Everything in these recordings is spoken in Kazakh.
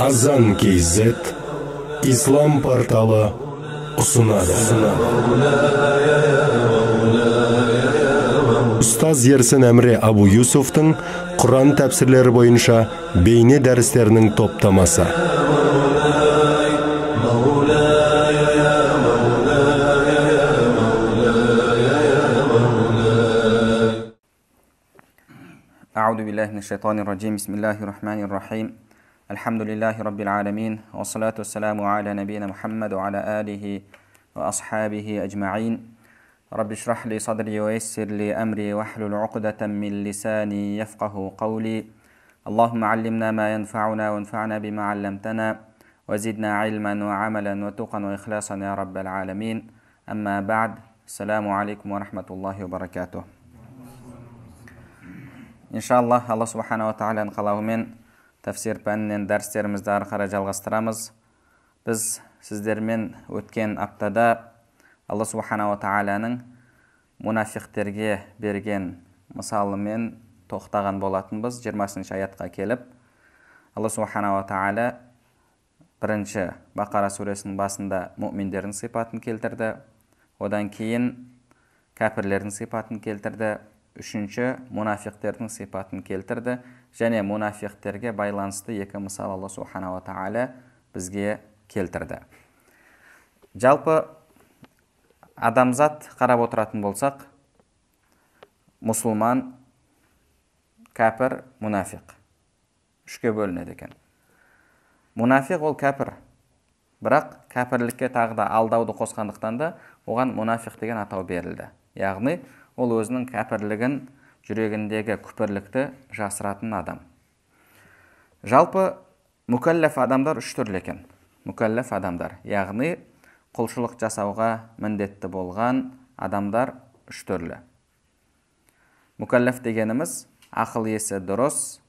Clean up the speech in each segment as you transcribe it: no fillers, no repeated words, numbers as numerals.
Азан KZ Ислам порталы ұсынады. Ұстаз Ерсін Әмре Абу Юсуфтың Құран тәпсірлері бойынша бейне дәрістерінің топтамасы. أعوذ بالله من الشيطان الرجيم بسم الله الرحمن الرحيم الحمد لله رب العالمين والصلاة والسلام على نبينا محمد وعلى آله وأصحابه أجمعين رب اشرح لي صدري ويسر لي أمري واحلل عقدة من لساني يفقه قولي اللهم علمنا ما ينفعنا وانفعنا بما علمتنا وزدنا علما وعملا وتقا وإخلاصا يا رب العالمين أما بعد السلام عليكم ورحمة الله وبركاته. Иншаллах, Алла Субхана ва Тағаланың қалауымен тәфсир пәнінен дәрістерімізді ары қарай жалғастырамыз. Біз сіздермен өткен аптада Алла Субхана ва Тағаланың мұнафиқтерге берген мысалымен тоқтаған болатынбыз. 20-ші аятқа келіп, Алла Субхана ва Тағала бірінші Бақара сүресінің басында мүминдердің сипатын келтірді, одан кейін кәпірлердің сипатын келтірді, үшінші мұнафиқтердің сипатын келтірді, және мұнафиқтерге байланысты екі мысал Алла Субхана ва Тағала бізге келтірді. Жалпы адамзат қарап отыратын болсақ, мұсылман, кәпір, мұнафиқ үшке бөлінеді екен. Мұнафиқ ол кәпір, бірақ кәпірлікке тағы да алдауды қосқандықтан да оған мұнафиқ деген атау берілді. Яғни ол өзінің кәпірлігін, жүрегіндегі күпірлікті жасыратын адам. Жалпы мүкәлләф адамдар үш түрлі екен. Мүкәлләф адамдар, яғни құлшылық жасауға міндетті болған адамдар үш түрлі. Мүкәлләф дегеніміз ақыл есі дұрыс,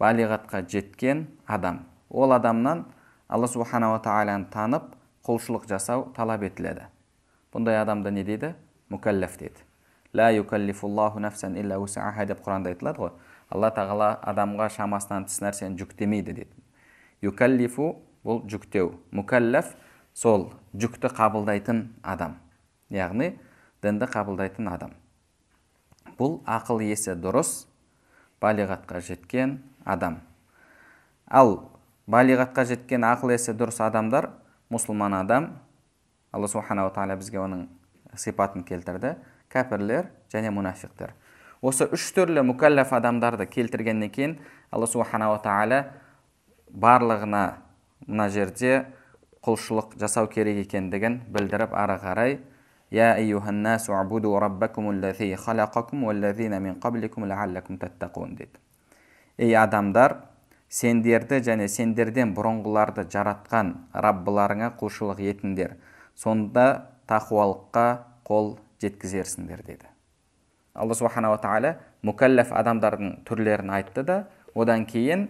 балиғатқа жеткен адам. Ол адамнан Алла Субхана ва Тағаланы танып, құлшылық жасау талап етіледі. Бұндай адамды не дейді? Мүкәлләф дейді. Ла юкаллифуллаху нафсан илля вус'аха деп Құранда айтылады ғой. Алла Тағала адамға шамасынан тыс нәрсені жүктемейді дейді. Юкаллифу бұл жүктеу. Мүкәлләф сол жүкті қабылдайтын адам. Яғни дінді қабылдайтын адам. Бұл ақыл есі дұрыс, балиғатқа жеткен адам. Ал балиғатқа жеткен ақыл есі дұрыс адамдар мұсылман адам. Алла Субхана ва Тағала бізге оның сипатын келтірді. Кәпірлер және мұнафиқтер. Осы үш түрлі мүкәлләф адамдарды келтіргеннен кейін Алла Субхана ва Тағала барлығына мына жерде құлшылық жасау керек екендігін білдіріп ары қарай Я айюхан насу абуду раббакумуллази халақакум уаллазина мин қабликум лааллакум таттақун дейді. Ей адамдар, сендерді және сендерден бұрынғыларды жаратқан Раббыларыңа құлшылық етіңдер. Сонда тақуалыққа қол жеткізерсіңдер деді. Алла Субхана ва Тағала мүкәлләф адамдардың түрлерін айтты да, одан кейін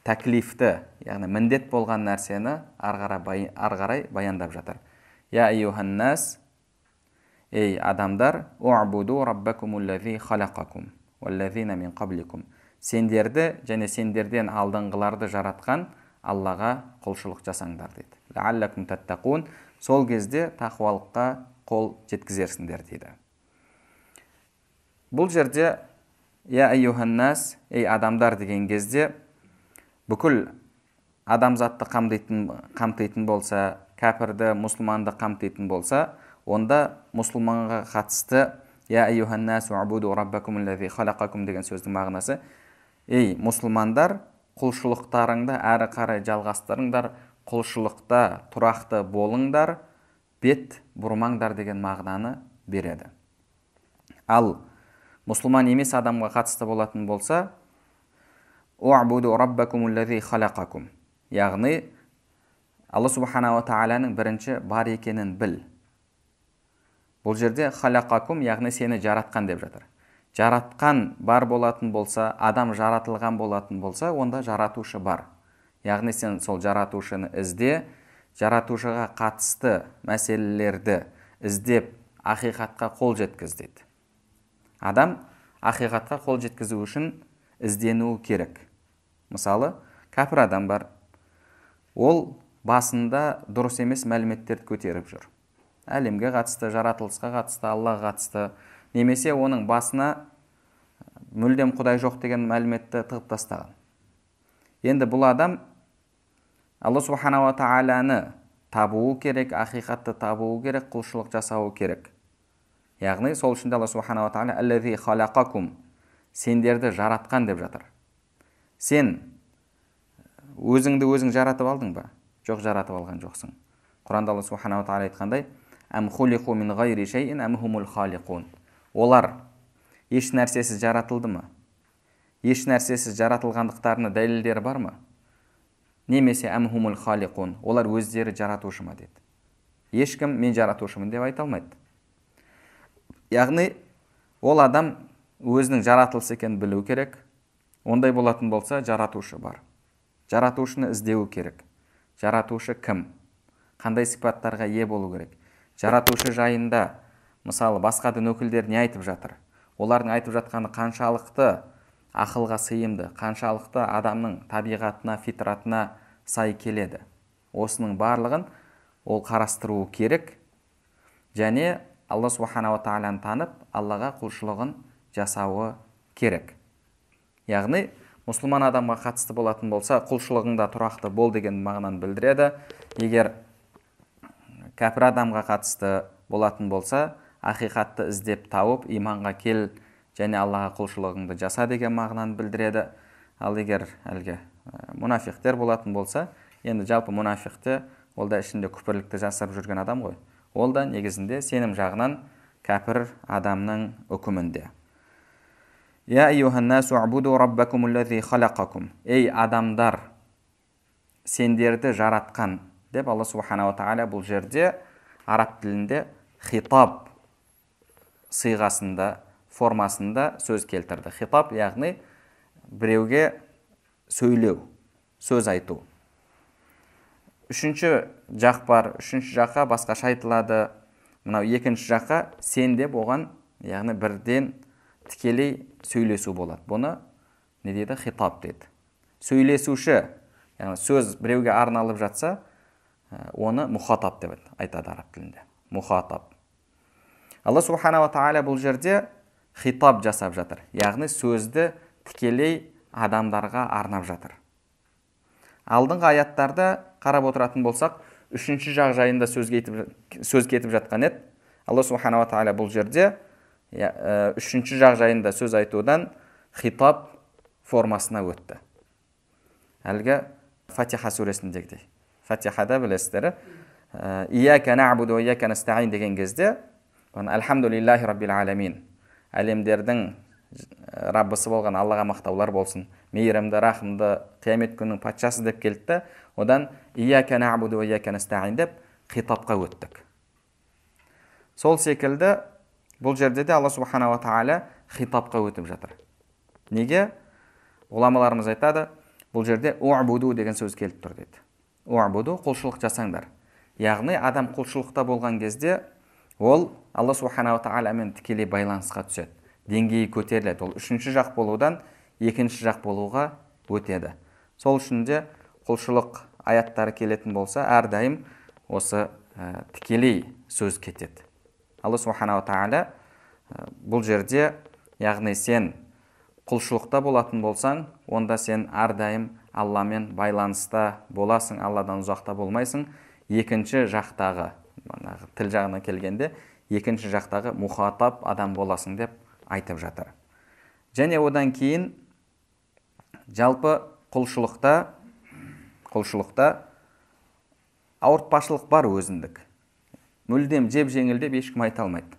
тәклифті, яғни міндет болған нәрсені ары қарай баяндап жатыр. Я айюхан нас, ей адамдар, у'буду раббакумуллази халақакум уаллазина мин қабликум. Сендерді және сендерден алдыңғыларды жаратқан Аллаға құлшылық жасаңдар дейді. Лааллакум таттақун, сол кезде тақуалыққа қол жеткізерсіңдер дейді. Бұл жерде Я айюхан нас, ей адамдар деген кезде бүкіл адамзатты қамтитын болса, кәпірді, мұсылманды қамтитын болса, онда мұсылманға қатысты Я айюхан нас у'буду раббакумуллази халақакум деген сөздің мағынасы: ей мұсылмандар, құлшылықтарыңды әрі қарай жалғастырыңдар, құлшылықта тұрақты болыңдар, бет бұрмаңдар деген мағынаны береді. Ал мұсылман емес адамға қатысты болатын болса, у'буду раббакумуллази халақакум, яғни Алла Субхана ва Тағаланың бірінші бар екенін біл. Бұл жерде халақакум, яғни сені жаратқан деп жатыр. Жаратқан бар болатын болса, адам жаратылған болатын болса, онда жаратушы бар. Яғни сен сол жаратушыны ізде, жаратушыға қатысты мәселелерді іздеп, ақиқатқа қол жеткіз дейді. Адам ақиқатқа қол жеткізу үшін ізденуі керек. Мысалы, кәпір адам бар, ол басында дұрыс емес мәліметтерді көтеріп жүр. Әлемге қатысты, жаратылысқа қатысты, Аллаға қатысты, немесе оның басына мүлдем Құдай жоқ деген мәліметті тығып тастаған. Енді бұл адам Алла субханала тағаланы табуы керек, ақиқатты табуы керек, құлшылық жасауы керек. Яғни сол үшін Алла субханала тағала «Аллази халақакум» сендерді жаратқан деп жатыр. Сен өзіңді өзің жаратып алдың ба? Жоқ, жаратып алған жоқсың. Құранда Алла субханала тағала айтқандай: «Ам хулиқу мин гайри шайин ам хумул халиқун». Олар еш нәрсесіз жаратылды ма? Еш нәрсесіз жаратылғандықтарына дәлелдері бар ма? Немесе ам хумул халиқун, олар өздері жаратушы ма деді. Ешкім мен жаратушымын деп айта алмайды. Яғни ол адам өзінің жаратылысы екенін білу керек. Ондай болатын болса, жаратушы бар. Жаратушыны іздеу керек. Жаратушы кім? Қандай сипаттарға ие болу керек? Жаратушы жайында, мысалы, басқа дін өкілдері не айтып жатыр? Олардың айтып жатқаны қаншалықты ақылға сыйымды, қаншалықты адамның табиғатына, фитратына сай келеді? Осының барлығын ол қарастыруы керек. Және Алла субханала тағаланы танып, Аллаға құлшылығын жасауы керек. Яғни, мұсылман адамға қатысты болатын болса, құлшылығыңда тұрақты бол деген мағынаны білдіреді. Егер кәпір адамға қатысты болатын болса, ақиқатты іздеп тауып, иманға кел және Аллаға құлшылығыңды жаса деген мағынаны білдіреді. Ал егер әлгі мұнафиқтер болатын болса, енді жалпы мұнафиқті, ол да ішінде күпірлікті жасырып жүрген адам ғой. Ол да негізінде сенім жағынан кәпір адамның үкімінде. Я айюханнасу абуду раббакум аллази халақакум. Ей адамдар, сендерді жаратқан деп Алла субханала тағала бұл жерде араб тілінде хитаб сыйғасында, формасында сөз келтірді. Хитаб яғни біреуге сөйлеу, сөз айту. Үшінші жақ бар, үшінші жаққа басқаша айтылады. Мынау екінші жаққа сен деп оған, яғни бірден тікелей сөйлесу болады. Бұны не дейді? Хитаб дейді. Сөйлесуші, яғни сөз біреуге арналып жатса, оны мұхатаб деп айтады араб тілінде. Мұхатаб. Алла субханала тағала бұл жерде хитаб жасап жатыр. Яғни сөзді тікелей адамдарға арнап жатыр. Алдыңғы аяттарда қарап отыратын болсақ, үшінші жақ жайында сөз кетіп жатқан еді. Алла субханала тағала бұл жерде үшінші жақ жайында сөз айтудан хитаб формасына өтті. Әлгі Фатиха сүресіндегідей. Фатихада білесіздер, «Ияка нa'буду ва ияка наста'ин» деген кезде, «Альхамдулиллахи раббил аламин». Әлемдердің Раббысы болған Аллаға мақтаулар болсын, мейірімді, рахымды, қиямет күнінің патшасы деп келді. Одан «Ияка нa'буду ва ияка наста'ин» деп хитабқа өттік. Сол секілді бұл жерде де Алла субханала тағала хитабқа өтіп жатыр. Неге? Ғұламаларымыз айтады, бұл жерде «У'буду» деген сөз келіп тұр дейді. У'буду, құлшылық жасаңдар. Яғни адам құлшылықта болған кезде ол Алла субханала тағаламен тікелей байланысқа түседі. Деңгейі көтеріледі. Ол үшінші жақ болудан екінші жақ болуға өтеді. Сол үшін де құлшылық аяттары келетін болса, әрдайым осы тікелей сөз кетеді. Алла субханала тағала бұл жерде, яғни сен құлшылықта болатын болсаң, онда сен әрдайым Алламен байланыста боласың, Алладан ұзақта болмайсың. Екінші жақтағы, тіл жағына келгенде, екінші жақтағы мұхатаб адам боласың деп айтып жатыр. Және одан кейін жалпы құлшылықта ауыртпашылық бар өзіндік. Мүлдем жеп жеңіл деп ешкім айта алмайды.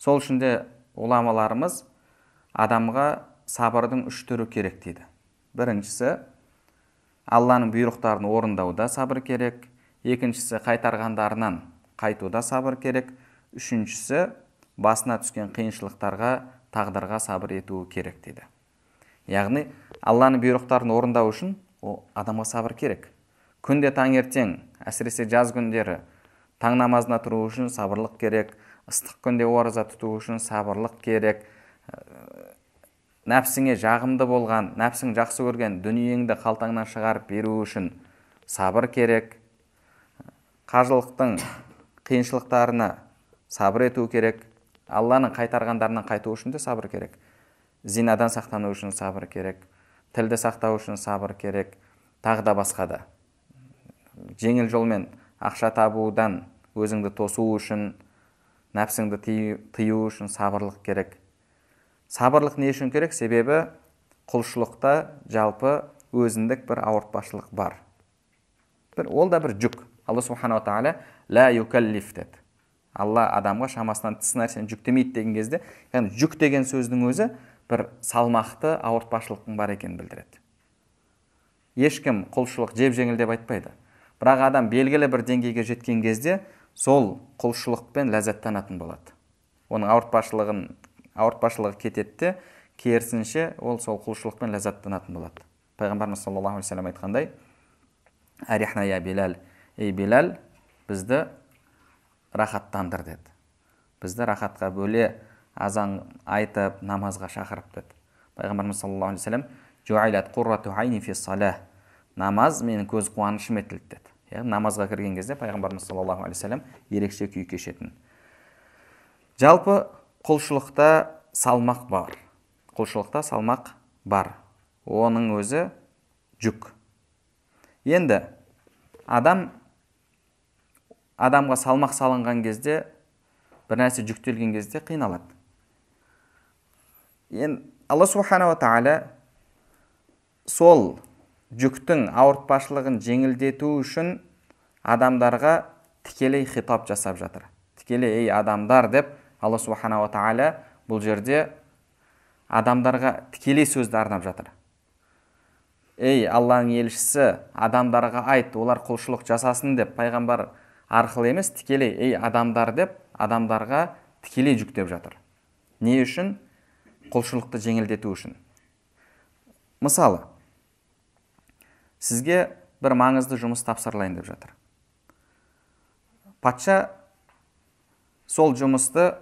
Сол үшін де ғұламаларымыз адамға сабырдың үш түрі керек дейді. Біріншісі, Алланың бұйрықтарын орындауда сабыр керек. Екіншісі, қайтарғандарынан қайтуда сабыр керек. Үшіншісі, басына түскен қиыншылықтарға, тағдырға сабыр етуі керек дейді. Яғни, Алланың бұйрықтарын орындау үшін адамға сабыр керек. Күнде таңертең, әсіресе жаз күндері, таң намазына тұру үшін сабырлық керек. Ыстық күнде ораза тұту үшін сабырлық керек. нәпсіңе жағымды болған, нәпсің жақсы көрген дүниеңді қалтаңнан шығарып беру үшін сабыр керек. Қажылықтың қиыншылықтарына сабыр ету керек. Алланың қайтарғандарынан қайту үшін де сабыр керек. Зинадан сақтану үшін сабыр керек. Тілді сақтау үшін сабыр керек. Тағы да басқа да. Жеңіл жолмен ақша табудан өзіңді тосу үшін, нәпсіңді тыю үшін сабырлық керек. Сабырлық не үшін керек? Себебі құлшылықта жалпы өзіндік бір ауыртпашылық бар. Ол да бір жүк. Алла субханала тағала ла юкаллиф деді. Алла адамға шамасынан тыс нәрсені жүктемейді деген кезде, яғни жүк деген сөздің өзі бір салмақты ауыртпашылықтың бар екенін білдіреді. Ешкім құлшылық жеп-жеңіл деп айтпайды. Бірақ адам белгілі бір деңгейге жеткен кезде сол құлшылықпен ләззаттанатын болады. Оның ауыртпашылығы кетеді, керісінше ол сол құлшылықпен ләззаттанатын болады. Пайғамбарымыз саллаллаху алейхи ва саллям айтқандай: «Арихна я Билал, ей Билал, бізді рахаттандыр» деді. Бізді рахатқа бөле азан айтып, намазға шақырып деді. Пайғамбарымыз саллаллаху алейхи ва саллям: «Жуайлат қуррату айни фи салах». Намаз менің көз қуанышым етілді деді. Яғни намазға кірген кезде пайғамбарымыз саллаллаху алейхи ва саллям ерекше күй кешетін. Жалпы құлшылықта салмақ бар. Құлшылықта салмақ бар. Оның өзі жүк. Енді адамға салмақ салынған кезде, бір нәрсе жүктелген кезде қиналады. Енді Алла субханала тағала сол жүктің ауыртпашылығын жеңілдету үшін адамдарға тікелей хитап жасап жатыр. Тікелей ей адамдар деп Алла субханала тағала бұл жерде адамдарға тікелей сөзді арнап жатыр. Ей Алланың елшісі, адамдарға айт, олар құлшылық жасасын деп пайғамбар арқылы емес, тікелей ей адамдар деп адамдарға тікелей жүктеп жатыр. Не үшін? Құлшылықты жеңілдету үшін. Мысалы, сізге бір маңызды жұмыс тапсырылайын деп жатыр. Патша сол жұмысты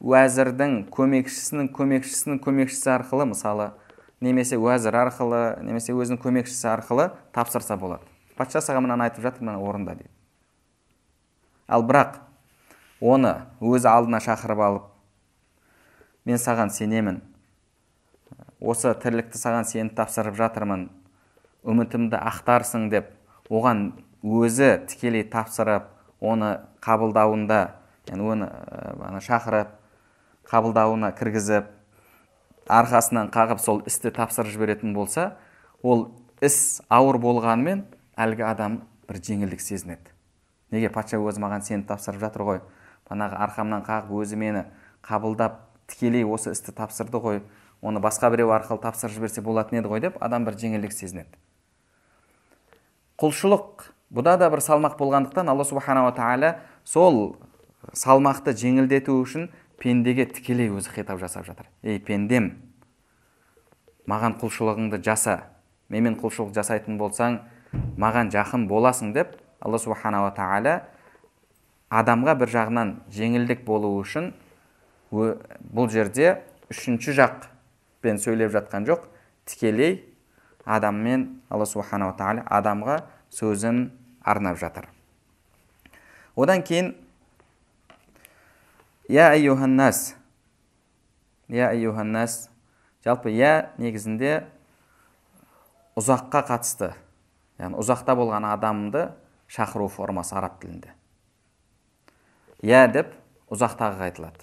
уәзірдің көмекшісі арқылы, мысалы, немесе уәзір арқылы, немесе өзінің көмекшісі арқылы тапсырса болады. Патша саған мынаны айтып жатыр, мына орында дейді. Ал бірақ оны өзі алдына шақырып алып, мен саған сенемін, осы тірлікті саған сені тапсырып жатырмын, үмітімді ақтарсың деп, оған өзі тікелей тапсырып, оны қабылдауында, оны шақырып, қабылдауына кіргізіп, арқасынан қағып сол істі тапсырып жіберетін болса, ол іс ауыр болғанымен әлгі адам бір жеңілдік сезінеді. Неге? Патша өзі маған сені тапсырып жатыр ғой, банағы арқамнан қағып өзі мені қабылдап тікелей осы істі тапсырды ғой, оны басқа біреу арқылы тапсырып жіберсе болатын еді ғой деп, адам бір жеңілдік сезінеді. Құлшылық бұда да бір салмақ болғандықтан Алла субханала тағала сол салмақты жеңілдету үшін пендеге тікелей өзі хитап жасап жатыр. Ей пендем, маған құлшылығыңды жаса, менімен құлшылық жасайтын болсаң, маған жақын боласың деп, Алла субханала тағала адамға бір жағынан жеңілдік болу үшін бұл жерде үшінші жақпен сөйлеп жатқан жоқ, тікелей адаммен Алла субханала тағала адамға сөзін арнап жатыр. Одан кейін Я айюханнас. Жалпы я негізінде ұзаққа қатысты, яғни ұзақта болған адамды шақыру формасы араб тілінде. Я деп ұзақтағы айтылады.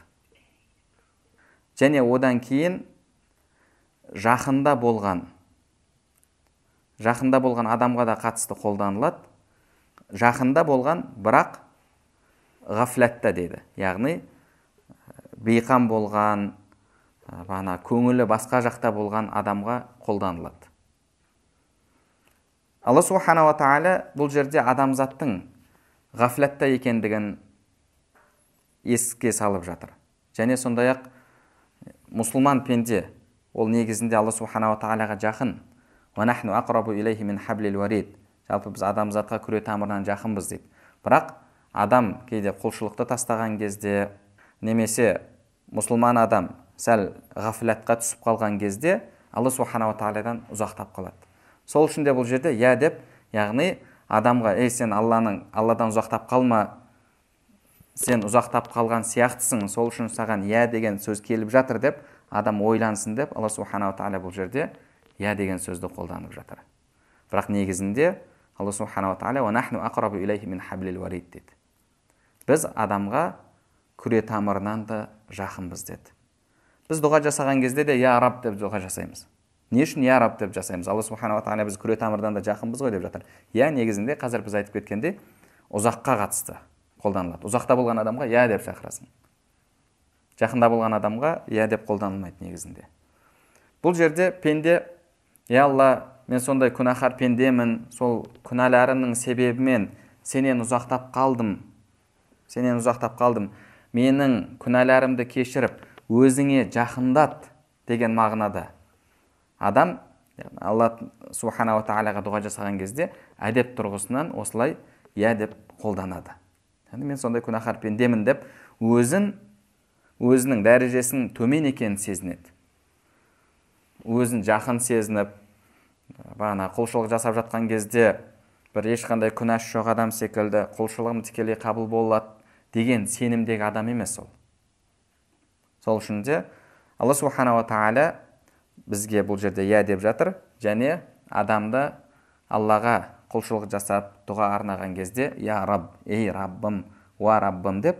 Және одан кейін жақында болған адамға да қатысты қолданылады. Жақында болған, бірақ ғафләтта дейді. Яғни бейқам болған, көңілі басқа жақта болған адамға қолданылады. Алла субханала тағала бұл жерде адамзаттың ғафләтта екендігін еске салып жатыр. Және сондай-ақ мұсылман пенде, ол негізінде Алла субханала тағалаға жақын. وَنَحْنُ أَقْرَبُ إِلَيْهِ مِنْ حَبْلِ الْوَرِيدِ. Жалпы біз адамзатқа күре тамырынан жақынбыз дейді. Бірақ адам кейде құлшылықты тастаған кезде, немесе мұсылман адам сәл ғафлатқа түсіп қалған кезде Алла субханала тағаладан ұзақтап қалады. Сол үшін де бұл жерде я деп, яғни адамға сен Алладан ұзақтап қалма, сен ұзақтап қалған сияқтысың, сол үшін саған я деген сөз келіп жатыр деп адам ойлансын деп Алла субханала тағала бұл жерде я деген сөзді қолданып жатыр. Бірақ негізінде Алла субханала тағала ва нахну ақрабу илайхи мин хаблил варид деді. Біз адамға күре тамырынан да жақынбыз деді. Біз дұға жасаған кезде де я раб деп дұға жасаймыз. Не үшін я раб деп жасаймыз? Алла субханала тағала біз күре тамырдан да жақынбыз ғой деп жатыр. Я негізінде қазір біз айтып кеткенде ұзаққа қатысты қолданылады. Ұзақта болған адамға я деп шақырасың. Жақында болған адамға я деп қолданылмайды негізінде. Бұл жерде пенде, я Алла, мен сондай күнәһар пендемін, сол күнәларымның себебімен сенен ұзақтап қалдым. Менің күнәларымды кешіріп, өзіңе жақындат деген мағынада. Адам Алла субханала тағалаға дұға жасаған кезде әдеп тұрғысынан осылай я деп қолданады. Мен сондай күнәһар пендемін деп өзінің дәрежесінің төмен екенін сезінеді. Өзін жақын сезініп, құлшылық жасап жатқан кезде бір ешқандай күнәш жоқ адам секілді құлшылығым тікелей қабыл болады деген сенімдегі адам емес ол. Сол үшін де Алла субханала тағала бізге бұл жерде я деп жатыр, және адамды Аллаға құлшылық жасап дұға арнаған кезде я раб, ей раббым, уа раббым деп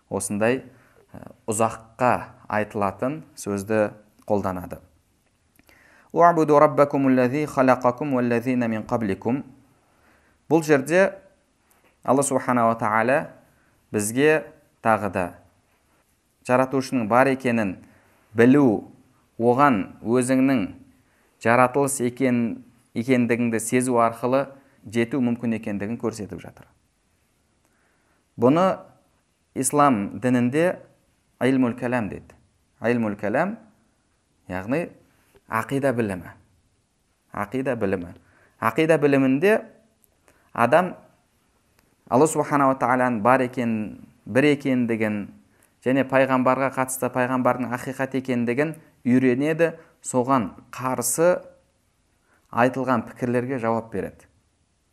осындай ұзаққа айтылатын сөзді қолданады. Уъбуду раббакумуллази халақакум уаллазина мин қабликум. Бұл жерде Алла субханала тағала бізге тағы да жаратушының бар екенін білу, оған өзіңнің жаратылыс екендігіңді сезу арқылы жету мүмкін екендігін көрсетіп жатыр. Бұны ислам дінінде айлмул кәлам дейді. Айлмул кәлам, яғни ақида білімі. Ақида білімінде адам Алла субханала тағаланың бір екендігін және пайғамбарға қатысты пайғамбардың ақиқат екендігін үйренеді, соған қарсы айтылған пікірлерге жауап береді.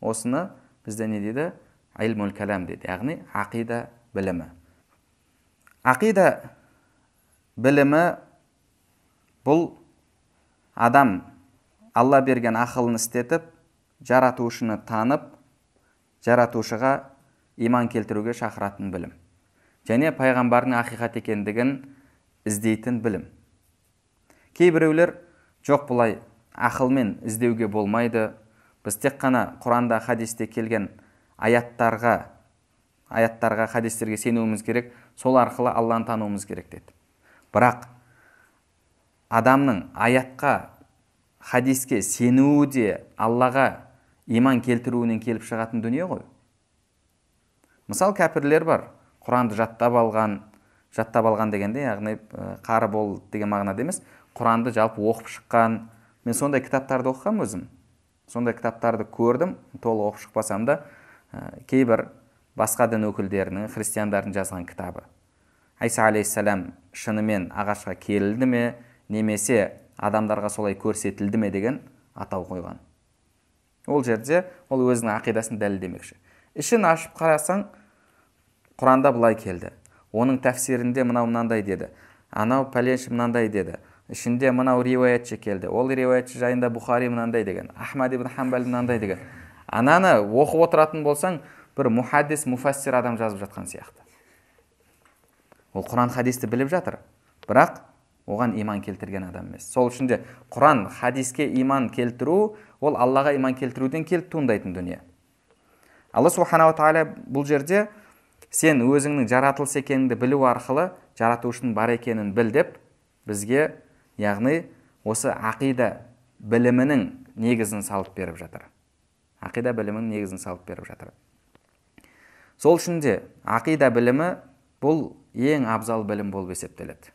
Осыны бізде не дейді? Айлмул кәлам дейді, яғни ақида білімі. Ақида білімі бұл адам Алла берген ақылын істетіп, жаратушыны танып, жаратушыға иман келтіруге шақыратын білім. Және пайғамбардың ақиқат екендігін іздейтін білім. Кейбіреулер жоқ, бұлай ақылмен іздеуге болмайды. Біз тек қана Құранда, хадисте келген аяттарға, хадистерге сенуіміз керек, сол арқылы Алланы тануымыз керек деді. Бірақ адамның аятқа, хадиске сенуі де Аллаға иман келтіруінен келіп шығатын дүние ғой. Мысал, кәпірлер бар, Құранды жаттап алған дегенде, яғни қары бол деген мағынада емес, Құранды жалпы оқып шыққан. Мен сондай кітаптарды оқығам өзім. Сондай кітаптарды көрдім, толық оқып шықпасам да, кейбір басқа дін өкілдерінің, христиандардың жазған кітабы. Айса алейхиссалам шынымен ағашқа керілді ме, немесе адамдарға солай көрсетілді ме деген атау қойған. Ол жерде ол өзінің ақидасын дәлелдемекші. Ішін ашып қарасаң, Құранда бұлай келді. Оның тәфсирінде мынандай деді. Анау пәленші мынандай деді. Ішінде мынау риуаятшы келді. Ол риуаятшы жайында Бухари мынандай деген, Ахмад ибн Хамбал мынандай деген. Ананы оқып отыратын болсаң, бір мухаддис, муфассир адам жазып жатқан сияқты. Ол Құран хадисті біліп жатыр, бірақ оған иман келтірген адам емес. Сол үшін де Құран хадиске иман келтіру, ол Аллаға иман келтіруден келіп туындайтын дүние. Алла субханала тағала бұл жерде сен өзіңнің жаратылыс екеніңді білу арқылы жаратушының бар екенін біл деп бізге, яғни осы ақида білімінің негізін салып беріп жатыр. Ақида білімінің негізін салып беріп жатыр. Сол үшін де ақида білімі бұл ең абзал білім болып есептеледі.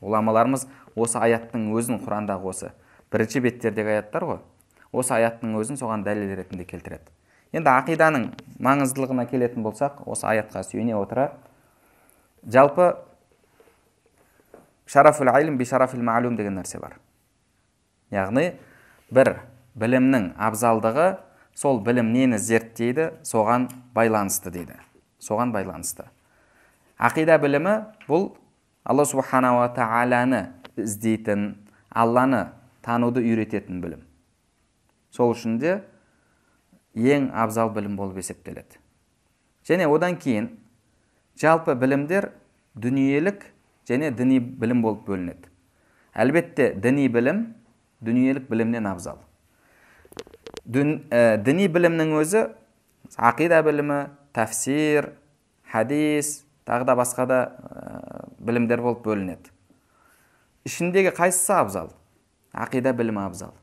Уламаларымыз осы аяттың өзін, Құрандағы осы бірінші беттердегі аяттар ғой, осы аяттың өзін соған дәлел ретінде келтіреді. Енді ақиданың маңыздылығына келетін болсақ, осы аятқа сүйене отыра, жалпы шарафул айлм би шарафил маълум деген нәрсе бар. Яғни бір білімнің абзалдығы сол білім нені зерттейді, соған байланысты дейді. Соған байланысты. Ақида білімі бұл Алла субханала тағаланы іздейтін, Алланы тануды үйрететін білім. Сол үшін де ең абзал білім болып есептеледі. Және одан кейін жалпы білімдер дүниелік және діни білім болып бөлінеді. Әлбетте діни білім дүниелік білімнен абзал. Діни білімнің өзі ақида білімі, тәфсир, хадис, тағы да басқа да білімдер болып бөлінеді. Ішіндегі қайсысы абзал? Ақида білімі абзал.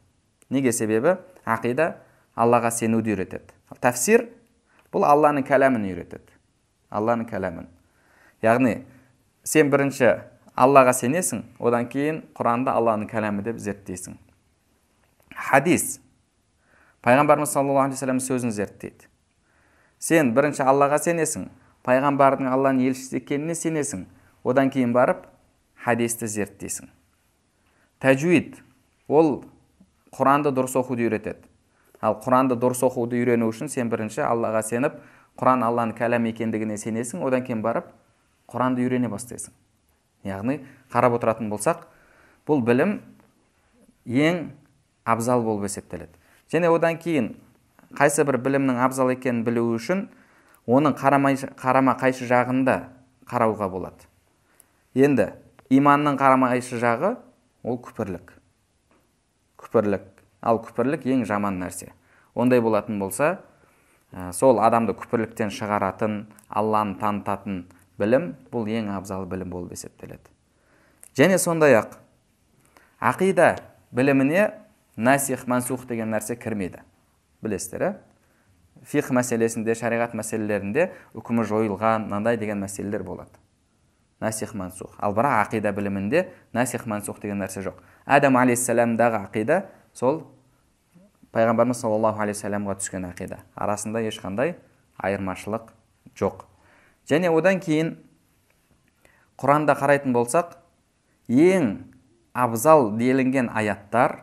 Неге? Себебі ақида Аллаға сенуді үйретеді. Тәфсир бұл Алланың кәләмін үйретеді. Алланың кәләмін. Яғни сен бірінші Аллаға сенесің, одан кейін Құранды Алланың кәләмі деп зерттейсің. Хадис Пайғамбарымыз саллаллаху алейхи вассалам сөзін зерттейді. Сен бірінші Аллаға сенесің, Пайғамбардың Алланың елшісі екеніне сенесің, одан кейін барып хадисті зерттейсің. Тәжуид ол Құранды дұрыс оқуды үйретеді. Ал Құранды дұрыс оқуды үйрену үшін сен бірінші Аллаға сеніп, Құран Алланың кәләмі екендігіне сенесің, одан кейін барып Құранды үйрене бастайсың. Яғни қарап отыратын болсақ, бұл білім ең абзал болып есептеледі. Және одан кейін қайсы бір білімнің абзал екенін білу үшін оның қарама қайшы жағында қарауға болады. Енді иманның қарама қайшы жағы ол күпірлік. Ал күпірлік ең жаман нәрсе. Ондай болатын болса, сол адамды күпірліктен шығаратын, Алланы танытатын білім бұл ең абзал білім болып есептеледі. Және сондай-ақ ақида біліміне насих мансух деген нәрсе кірмейді. Білесіздер, фиқ мәселесінде, шариғат мәселелерінде үкімі жойылған, мынандай деген мәселелер болады. Насих мансух. Ал бірақ ақида білімінде насих мансух деген нәрсе жоқ. Адам алейхиссаламдағы ақида сол Пайғамбарымыз саллаллаху алейхи вассаламға түскен ақида. Арасында ешқандай айырмашылық жоқ. Және одан кейін Құранда қарайтын болсақ, ең абзал делінген аяттар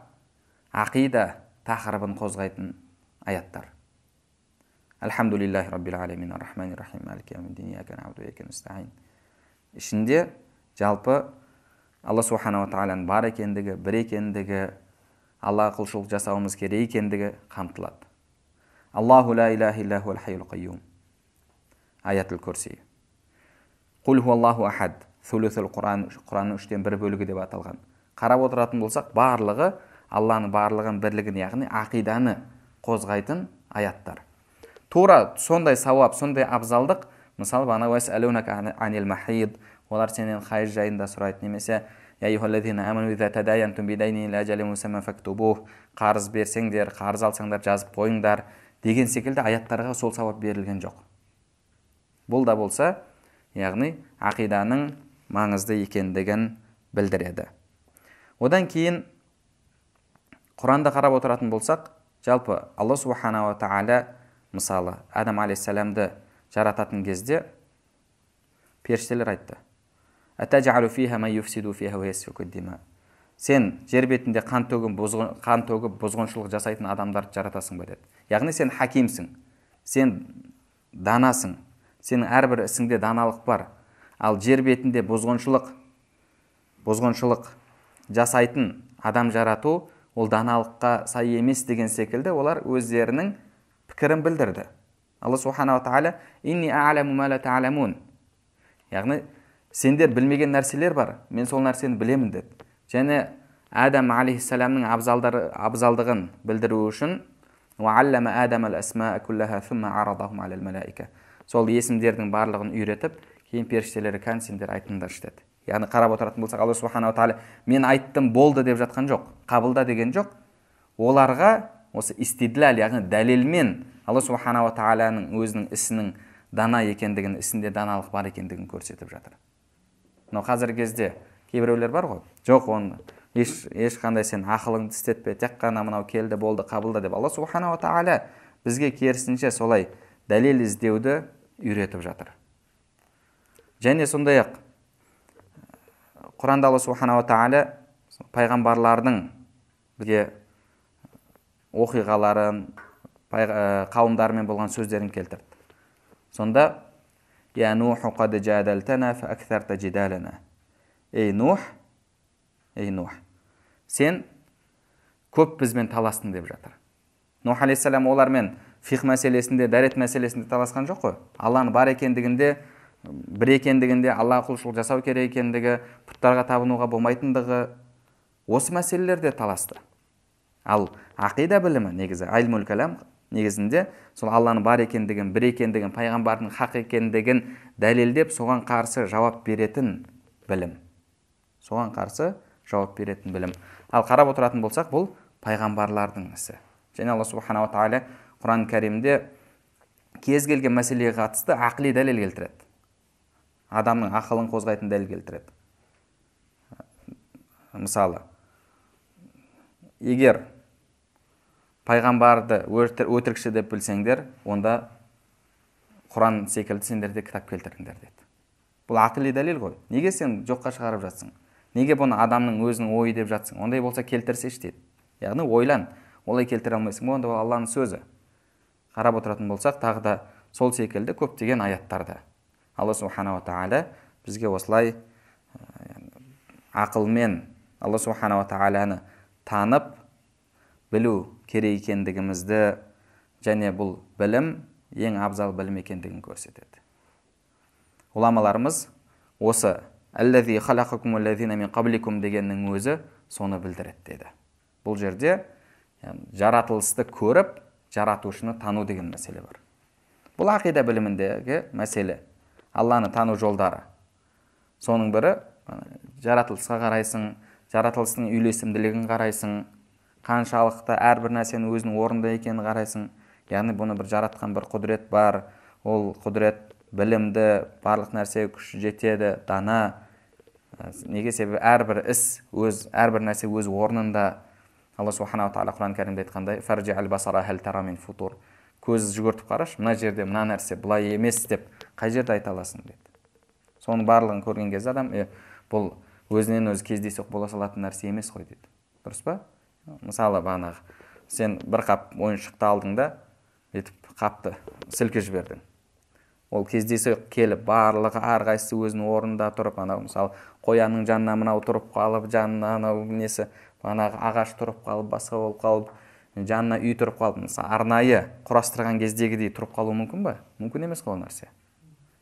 ақида тақырыбын қозғайтын аяттар. Алхамдулиллахи раббил алемин ар-рахманир рахим малики яумиддин ияка нa'буду ва ияка настаин. Ішінде жалпы Алла субханала тағаланың бар екендігі, бір екендігі, Аллаға құлшылық жасауымыз керек екендігі қамтылады. Аллаху ла илаха илля хуал хайюл қайюм. Аятул Курси. Қул хуаллаху ахад. Сулусул Құран, Құранның 1/3 бөлігі деп аталған. Қарап отыратын болсақ, барлығы Алланың барлығын бірлігін, яғни ақиданы қозғайтын аяттар. Тура сондай сауап, сондай абзалдық, мысалы бана уасалунака анил махид, олар сенен хайыз жайында сұрайды, немесе я аyyuhallazina amanu idza tadayantum bidaynin ila ajalin musamma faktubuh, қарыз берсеңдер, қарыз алсаңдар жазып қойыңдар деген секілді аяттарға сол сауап берілген жоқ. Бұл да болса, яғни ақиданың маңызды екендігін білдіреді. Одан кейін Құранда қарап отыратын болсақ, жалпы Алла субханала тағала мысалы Адам алейхиссаламды жарататын кезде періштелер айтты: "Атажалу фиха ман юфсиду фиха ва ясфику дима". Сен жер бетінде қан төгіп бұзғыншылық жасайтын адамдарды жаратасың ба деді. Яғни сен хакимсің, сен данасың, сенің әрбір ісіңде даналық бар. Ал жер бетінде бұзғыншылық жасайтын адам жарату ол даналыққа сай емес деген секілді олар өздерінің пікірін білдірді. Алла субханала тағала инни а'ламу ма ла та'ламун. Яғни сендер білмеген нәрселер бар, мен сол нәрсені білемін деді. Және Адам алейхиссаламның абзалдығын білдіру үшін уаллама Адам ал-асмаа куллаха сумма арадахум алал малаика. Сол есімдердің барлығын үйретіп, кейін періштелері кән сендер айтыңдаршы деді. Яғни қарап отыратын болсақ, Алла субханала тағала мен айттым болды деп жатқан жоқ, қабылда деген жоқ. Оларға осы истидлал, яғни дәлелмен Алла субханала тағаланың өзінің ісінің дана екендігін, ісінде даналық бар екендігін көрсетіп жатыр. Но қазіргі кезде кейбіреулер бар ғой, жоқ оны ешқандай сен ақылыңды істетпе, тек қана мынау келді болды қабылда деп. Алла субханала тағала бізге керісінше солай дәлел іздеуді үйретіп жатыр. Және сондай-ақ Құранда Алла субханала тағала пайғамбарлардың бізге оқиғаларын, қауымдарымен болған сөздерін келтірді. Сонда «Я Нуху қад жадалтана фа аксарта жидалана». Ей Нух, сен көп бізбен таластың деп жатыр. Нух алейхиссалам олармен фиқ мәселесінде, дәрет мәселесінде таласқан жоқ қой. Алланың бар екендігінде, бір екендігінде, Аллаға құлшылық жасау керек екендігі, пұттарға табынуға болмайтындығы, осы мәселелерде таласты. Ал ақида білімі негізі, айлмул калам негізінде сол Алланың бар екендігін, бір екендігін, пайғамбардың хақ екендігін дәлелдеп, соған қарсы жауап беретін білім. Соған қарсы жауап беретін білім. Ал қарап отыратын болсақ, бұл пайғамбарлардың ісі. Және Алла субханала тағала Құран кәрімде кез келген мәселеге қатысты ақли дәлел келтіреді. Адамның ақылын қозғайтын дәлел келтіреді. Мысалы, егер пайғамбарды өтірікші деп білсеңдер, онда Құран секілді сендер де кітап келтіріңдер деді. Бұл ақли дәлел ғой. Неге сен жоққа шығарып жатсың? Неге бұны адамның өзінің ойы деп жатсың? Ондай болса келтірсеш дейді. Яғни ойлан. Олай келтіре алмайсың ба? Онда ол Алланың сөзі. Қарап отыратын болсақ, тағы да сол секілді көптеген аяттарда Алла субханала тағала бізге осылай ақылмен Алла субханала тағаланы танып білу керек екендігімізді, және бұл білім ең абзал білім екендігін көрсетеді. Ғұламаларымыз осы «Әлләзи халақакум аллазина мин қабликум» дегеннің өзі соны білдіреді деді. Бұл жерде жаратылысты көріп, жаратушыны тану деген мәселе бар. Бұл ақида біліміндегі мәселе. Алланы тану жолдары. Соның бірі жаратылысқа қарайсың, жаратылыстың үйлесімділігін қарайсың, қаншалықты әрбір нәрсенің өзінің орнында екенін қарайсың. Яғни бұны бір жаратқан бір құдірет бар. Ол құдірет білімді, барлық нәрсеге күш жетеді, дана. Неге себебі әрбір іс, әрбір нәрсе өз орнында. Алла субханала тағала Құран кәрімде айтқандай: «Фаржи аль-басара хал тара мин футур». Көз жүгіртіп қараш, мына жерде мына нәрсе былай емес деп қай жерде айта аласың деді. Соның барлығын көрген кезде адам, бұл өзінен өзі кездейсоқ бола салатын нәрсе емес қой дейді. Дұрыс па? Мысалы, бағанағы сен бір қап ойыншықты алдың да, етіп қапты сілкіп жібердің. Ол кездейсоқ келіп, барлығы әрқайсысы өзінің орнында тұрып, мысалы қоянның жанына мынау тұрып қалып, жанына анау несі, ағаш тұрып қалып, басқа болып қалып, жанына үй тұрып қалып, мысалы арнайы құрастырған кездегідей тұрып қалу мүмкін ба? Мүмкін емес қой нәрсе.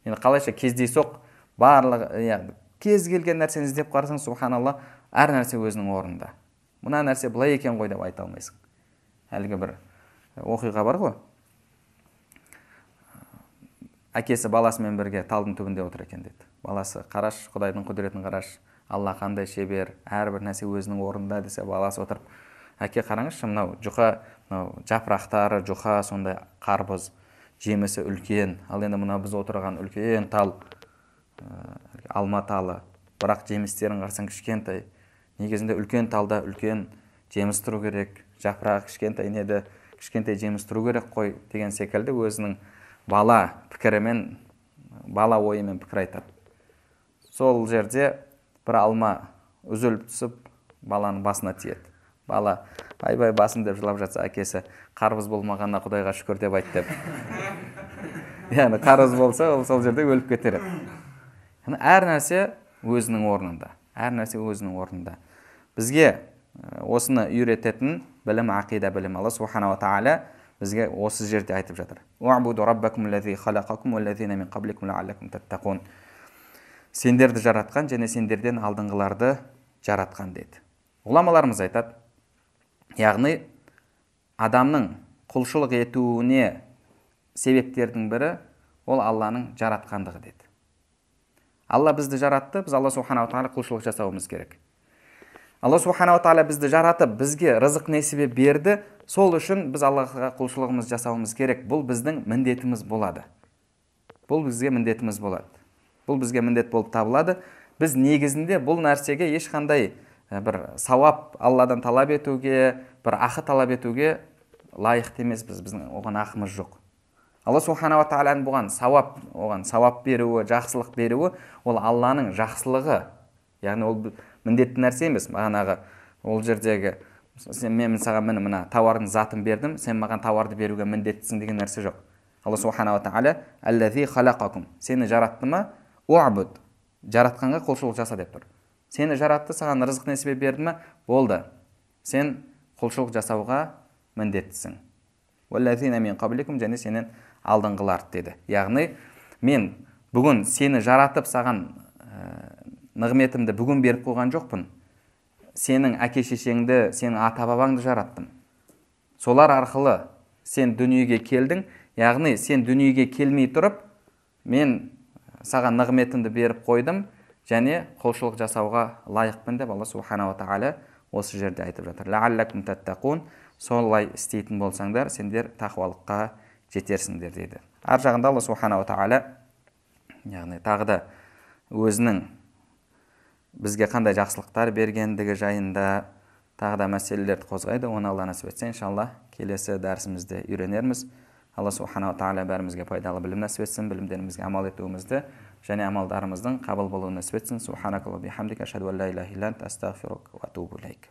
Енді қалайша кездейсоқ барлығы, кез келген нәрсені іздеп қарасаң, субханалла, әр нәрсе өзінің орнында. Мына нәрсе былай екен ғой деп айта алмайсың. Әлгі бір оқиға бар ғой. Әкесі баласымен бірге талдың түбінде отыр екен деді. Баласы: қараш, Құдайдың құдіретін қараш, Алла қандай шебер, әрбір нәрсе өзінің орнында десе, баласы отырып: әке, қараңызшы, мынау жұқа, мынау жапырақтары жұқа, сондай қарбыз, жемісі үлкен. Ал енді мына біз отырған үлкен тал, алма талы, бірақ жемістерін қарасаң кішкентай. Негізінде үлкен талда үлкен жеміс тұру керек, жапырағы кішкентай неді, кішкентай жеміс тұру керек қой деген секілді өзінің бала пікірімен, бала ойымен пікір айтады. Сол жерде бір алма үзіліп түсіп, баланың басына тиеді. Бала ай-бай басым деп жылап жатса, әкесі: қарбыз болмағанына Құдайға шүкір деп айт деп. Яғни қарбыз болса, ол сол жерде өліп кетер еді. Әр нәрсе өзінің орнында. Әр нәрсе өзінің орнында. Бізге осыны үйрететін білім ақида білім. Алла субханала тағала бізге осы жерде айтып жатыр: «Уъбуду раббакум аллази халақакум валлазина мин қабликум лааллакум таттақун». Сендерді жаратқан және сендерден алдыңғыларды жаратқан деді. Ғұламаларымыз айтады, яғни адамның құлшылық етуіне себептердің бірі ол Алланың жаратқандығы деді. Алла бізді жаратты, біз Алла субханала тағала құлшылық жасауымыз керек. Алла субханала тағала бізді жаратып, бізге рызық несібе берді, сол үшін біз Аллаға құлшылығымыз жасауымыз керек. Бұл біздің міндетіміз болады. Бұл бізге міндетіміз болады. Бұл бізге міндет болып табылады. Біз негізінде бұл нәрсеге ешқандай бір сауап Алладан талап етуге, бір ақы талап етуге лайықты емеспіз. Біздің оған ақымыз жоқ. Алла субханала тағаланың оған сауап беруі, жақсылық беруі, ол Алланың жақсылығы яғни ол міндетті нәрсе емес. Бағанағы ол жердегі мен саған мына тауардың затын бердім, сен маған тауарды беруге міндеттісің деген нәрсе жоқ. Алла субханала тағала аллази халақакум, сені жаратты ма, уабуд, жаратқанға құлшылық жаса деп тұр. Сені жаратты, саған рызық несібе берді ма, болды, сен құлшылық жасауға міндеттісің. Уаллазина мин қабликум, және сенен алдыңғыларды деді. Яғни мен бүгін сені жаратып саған нығметімді бүгін беріп қойған жоқпын. Сенің әке-шешеңді, сенің ата-бабаңды жараттым. Солар арқылы сен дүниеге келдің. Яғни сен дүниеге келмей тұрып, мен саған нығметімді беріп қойдым, және құлшылық жасауға лайықпын деп Алла субханала тағала осы жерде айтып жатыр. Лааллакум таттақун, солай істейтін болсаңдар, сендер тақуалыққа жетерсіңдер дейді. Ар жағында Алла субханала тағала яғни тағы да өзінің бізге қандай жақсылықтар бергендігі жайында тағы да мәселелерді қозғайды. Оны Алла нәсіп етсе, иншалла келесі дәрісімізде үйренерміз. Алла субханала тағала бәрімізге пайдалы білім нәсіп етсін, білімдерімізге амал етуімізді және амалдарымыздың қабыл болуын нәсіп етсін. Субханакалла бихамдика, ашһаду ан ла илаха илля анта, астағфирука ва атубу илейк.